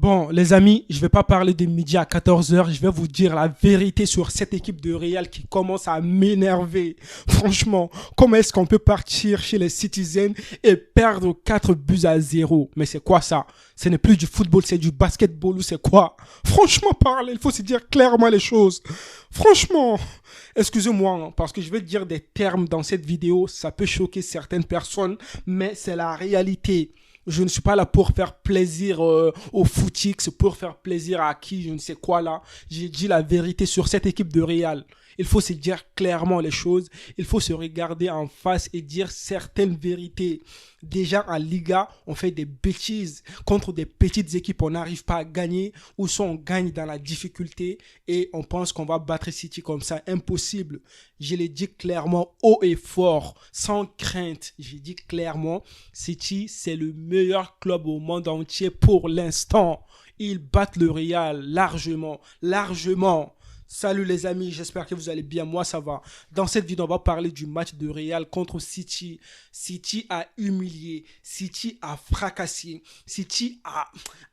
Bon, les amis, je vais pas parler de midi à 14 heures. Je vais vous dire la vérité sur cette équipe de Real qui commence à m'énerver. Franchement, comment est-ce qu'on peut partir chez les Citizens et perdre 4 buts à zéro? Mais c'est quoi ça? Ce n'est plus du football, c'est du basketball ou c'est quoi? Franchement, parler, il faut se dire clairement les choses. Franchement, excusez-moi, hein, parce que je vais dire des termes dans cette vidéo, ça peut choquer certaines personnes, mais c'est la réalité. Je ne suis pas là pour faire plaisir aux footix, pour faire plaisir à qui, je ne sais quoi là. J'ai dit la vérité sur cette équipe de Real. Il faut se dire clairement les choses. Il faut se regarder en face et dire certaines vérités. Déjà en Liga, on fait des bêtises. Contre des petites équipes, on n'arrive pas à gagner. Ou soit on gagne dans la difficulté et on pense qu'on va battre City comme ça. Impossible. Je l'ai dit clairement, haut et fort, sans crainte. J'ai dit clairement, City, c'est le meilleur club au monde entier pour l'instant. Ils battent le Real largement, largement. Salut les amis, j'espère que vous allez bien, moi ça va. Dans cette vidéo, on va parler du match de Real contre City. City a humilié, City a fracassé,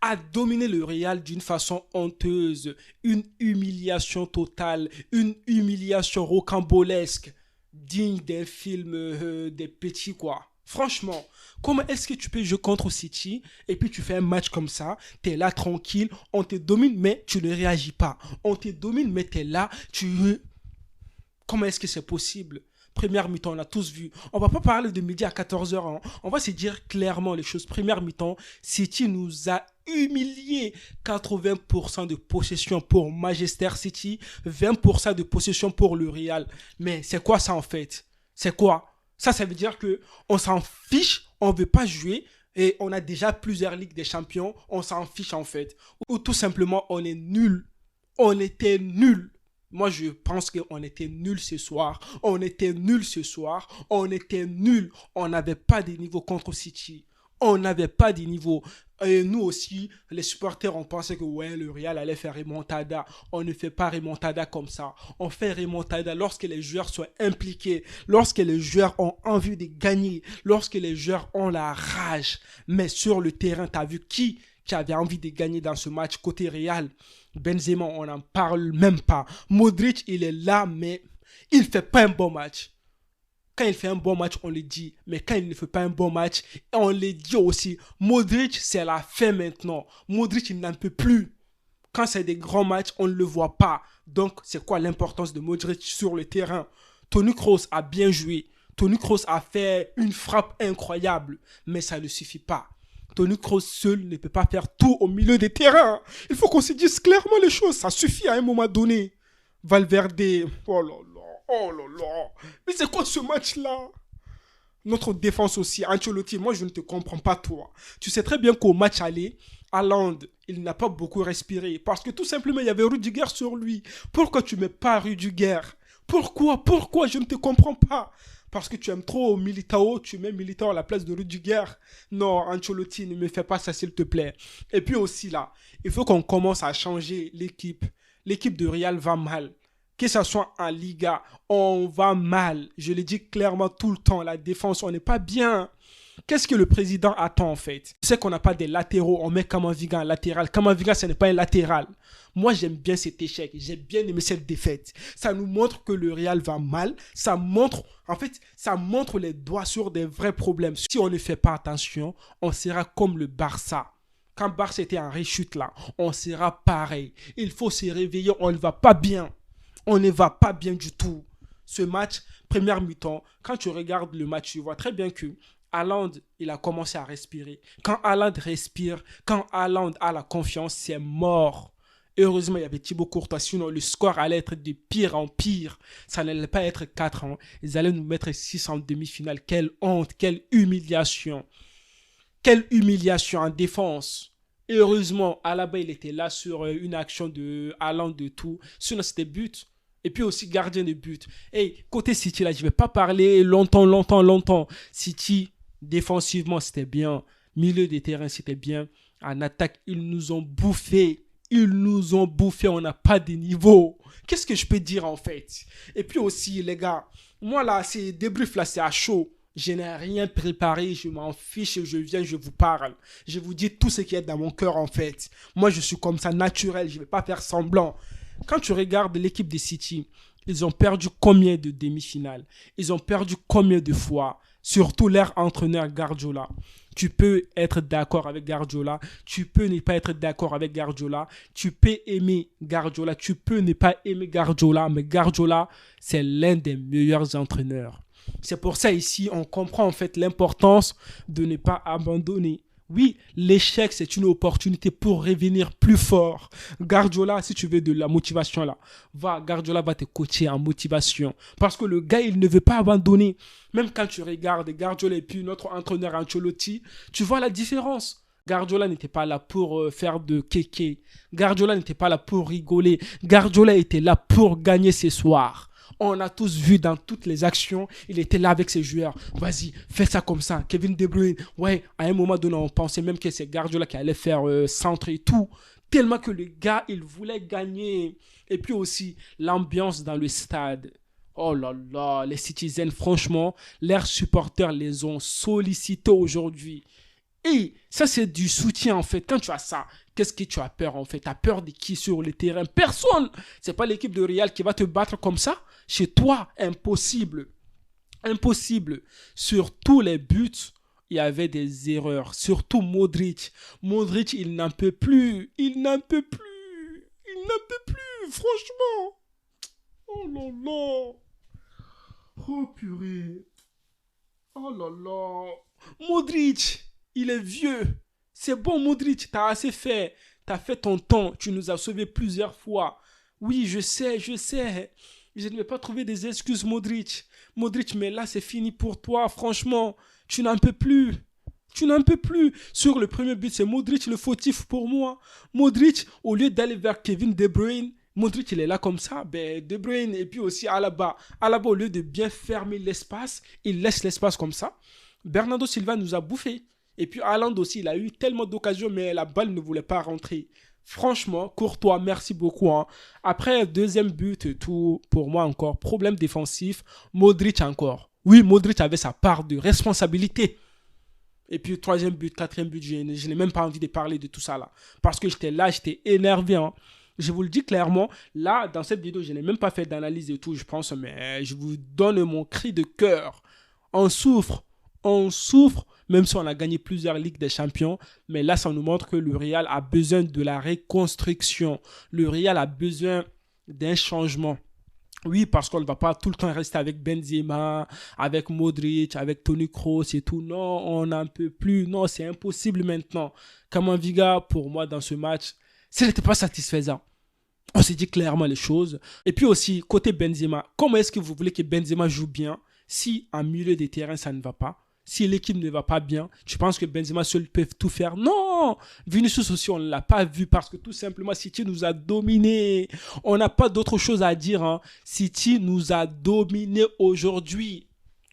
a dominé le Real d'une façon honteuse. Une humiliation totale, une humiliation rocambolesque, digne d'un film des petits quoi. Franchement, comment est-ce que tu peux jouer contre City et puis tu fais un match comme ça, tu es là tranquille, on te domine mais tu ne réagis pas. On te domine mais tu es là, Comment est-ce que c'est possible? Première mi-temps, on a tous vu. On va pas parler de midi à 14 heures. Hein. On va se dire clairement les choses. Première mi-temps, City nous a humilié. 80% de possession pour Manchester City, 20% de possession pour le Real. Mais c'est quoi ça en fait? C'est quoi? Ça veut dire que on s'en fiche, on veut pas jouer et on a déjà plusieurs ligues des champions, on s'en fiche en fait. Ou tout simplement, on est nul. On était nul. Moi, je pense qu'on était nul ce soir. On était nul ce soir. On était nul. On n'avait pas de niveau contre City. On n'avait pas de niveau. Et nous aussi, les supporters, on pensait que ouais, le Real allait faire remontada. On ne fait pas remontada comme ça. On fait remontada lorsque les joueurs sont impliqués, lorsque les joueurs ont envie de gagner, lorsque les joueurs ont la rage. Mais sur le terrain, tu as vu qui avait envie de gagner dans ce match côté Real? Benzema, on n'en parle même pas. Modric, il est là, mais il ne fait pas un bon match. Quand il fait un bon match, on le dit. Mais quand il ne fait pas un bon match, on le dit aussi. Modric, c'est la fin maintenant. Modric, il n'en peut plus. Quand c'est des grands matchs, on ne le voit pas. Donc, c'est quoi l'importance de Modric sur le terrain? Toni Kroos a bien joué. Toni Kroos a fait une frappe incroyable. Mais ça ne suffit pas. Toni Kroos seul ne peut pas faire tout au milieu des terrains. Il faut qu'on se dise clairement les choses. Ça suffit à un moment donné. Valverde, oh là là. Oh là là. Mais c'est quoi ce match-là? Notre défense aussi, Ancelotti, moi je ne te comprends pas toi. Tu sais très bien qu'au match aller, Haaland, il n'a pas beaucoup respiré. Parce que tout simplement, il y avait Rudiger sur lui. Pourquoi tu ne mets pas Rudiger? Pourquoi? Je ne te comprends pas. Parce que tu aimes trop Militao, tu mets Militao à la place de Rudiger. Non, Ancelotti, ne me fais pas ça s'il te plaît. Et puis aussi là, il faut qu'on commence à changer l'équipe. L'équipe de Real va mal. Que ce soit en Liga, on va mal. Je le dis clairement tout le temps. La défense, on n'est pas bien. Qu'est-ce que le président attend en fait? Tu sais qu'on n'a pas des latéraux. On met Kamavinga en latéral. Kamavinga, ce n'est pas un latéral. Moi, j'aime bien cet échec. J'ai bien aimé cette défaite. Ça nous montre que le Real va mal. Ça montre les doigts sur des vrais problèmes. Si on ne fait pas attention, on sera comme le Barça. Quand Barça était en rechute là, on sera pareil. Il faut se réveiller. On ne va pas bien. On ne va pas bien du tout. Ce match, première mi-temps, quand tu regardes le match, tu vois très bien que Haaland, il a commencé à respirer. Quand Haaland respire, quand Haaland a la confiance, c'est mort. Heureusement, il y avait Thibaut Courtois, sinon le score allait être de pire en pire. Ça n'allait pas être 4 ans. Ils allaient nous mettre 6 en demi-finale. Quelle honte, quelle humiliation. Quelle humiliation en défense. Et heureusement, Alaba, il était là sur une action de Haaland de tout. Sinon, c'était but. Et puis aussi gardien de but. Et côté City, là, je ne vais pas parler longtemps. City, défensivement, c'était bien. Milieu des terrains, c'était bien. En attaque, ils nous ont bouffé. On n'a pas de niveau. Qu'est-ce que je peux dire en fait? Et puis aussi, les gars, moi là, ces débriefs là, c'est à chaud. Je n'ai rien préparé, je m'en fiche, je viens, je vous parle. Je vous dis tout ce qui est dans mon cœur en fait. Moi, je suis comme ça, naturel, je ne vais pas faire semblant. Quand tu regardes l'équipe de City, ils ont perdu combien de demi-finales? Ils ont perdu combien de fois? Surtout leur entraîneur Guardiola. Tu peux être d'accord avec Guardiola, tu peux ne pas être d'accord avec Guardiola, tu peux aimer Guardiola, tu peux ne pas aimer Guardiola, mais Guardiola, c'est l'un des meilleurs entraîneurs. C'est pour ça ici, on comprend en fait l'importance de ne pas abandonner. Oui, l'échec, c'est une opportunité pour revenir plus fort. Guardiola, si tu veux de la motivation là, Guardiola va te coacher en motivation. Parce que le gars, il ne veut pas abandonner. Même quand tu regardes Guardiola et puis notre entraîneur Ancelotti, tu vois la différence. Guardiola n'était pas là pour faire de kéké. Guardiola n'était pas là pour rigoler. Guardiola était là pour gagner ses soirs. On a tous vu dans toutes les actions, il était là avec ses joueurs. Vas-y, fais ça comme ça. Kevin De Bruyne, ouais, à un moment donné, on pensait même que c'est Guardiola qui allait faire centre et tout. Tellement que le gars, il voulait gagner. Et puis aussi, l'ambiance dans le stade. Oh là là, les Citizens, franchement, leurs supporters les ont sollicités aujourd'hui. Et ça, c'est du soutien en fait. Quand tu as ça, qu'est-ce que tu as peur en fait? Tu as peur de qui sur le terrain? Personne. C'est pas l'équipe de Real qui va te battre comme ça. Chez toi, impossible. Impossible. Sur tous les buts, il y avait des erreurs. Surtout Modric. Modric, il n'en peut plus. Il n'en peut plus. Il n'en peut plus, franchement. Oh là là. Oh purée. Oh là là. Modric. Il est vieux. C'est bon, Modric, t'as assez fait. T'as fait ton temps. Tu nous as sauvés plusieurs fois. Oui, je sais, je sais. Je ne vais pas trouver des excuses, Modric. Modric, mais là, c'est fini pour toi. Franchement, tu n'en peux plus. Tu n'en peux plus. Sur le premier but, c'est Modric le fautif pour moi. Modric, au lieu d'aller vers Kevin De Bruyne, Modric, il est là comme ça. Ben, De Bruyne et puis aussi Alaba. Alaba, au lieu de bien fermer l'espace, il laisse l'espace comme ça. Bernardo Silva nous a bouffé. Et puis Haaland aussi, il a eu tellement d'occasions, mais la balle ne voulait pas rentrer. Franchement, Courtois, merci beaucoup. Hein. Après, deuxième but, tout pour moi encore. Problème défensif, Modric encore. Oui, Modric avait sa part de responsabilité. Et puis, troisième but, quatrième but, je n'ai même pas envie de parler de tout ça là. Parce que j'étais là, j'étais énervé. Hein. Je vous le dis clairement, là, dans cette vidéo, je n'ai même pas fait d'analyse et tout, je pense, mais je vous donne mon cri de cœur. On souffre, même si on a gagné plusieurs Ligues des Champions. Mais là, ça nous montre que le Real a besoin de la reconstruction. Le Real a besoin d'un changement. Oui, parce qu'on ne va pas tout le temps rester avec Benzema, avec Modric, avec Toni Kroos et tout. Non, on n'en peut plus. Non, c'est impossible maintenant. Kamavinga, pour moi, dans ce match, ce n'était pas satisfaisant. On s'est dit clairement les choses. Et puis aussi, côté Benzema, comment est-ce que vous voulez que Benzema joue bien si en milieu des terrains, ça ne va pas? Si l'équipe ne va pas bien, tu penses que Benzema seul peut tout faire? Non! Vinicius aussi, on ne l'a pas vu parce que tout simplement, City nous a dominés. On n'a pas d'autre chose à dire. Hein. City nous a dominés aujourd'hui.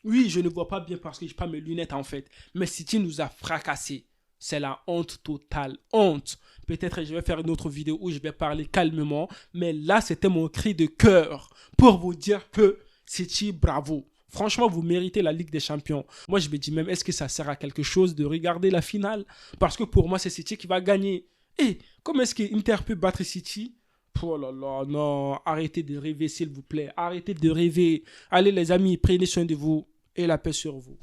Oui, je ne vois pas bien parce que je n'ai pas mes lunettes en fait. Mais City nous a fracassés. C'est la honte totale. Honte. Peut-être que je vais faire une autre vidéo où je vais parler calmement. Mais là, c'était mon cri de cœur pour vous dire que City, bravo. Franchement, vous méritez la Ligue des Champions. Moi, je me dis même, est-ce que ça sert à quelque chose de regarder la finale? Parce que pour moi, c'est City qui va gagner. Et comment est-ce que Inter peut battre City? Oh là là, non, arrêtez de rêver, s'il vous plaît. Arrêtez de rêver. Allez, les amis, prenez soin de vous et la paix sur vous.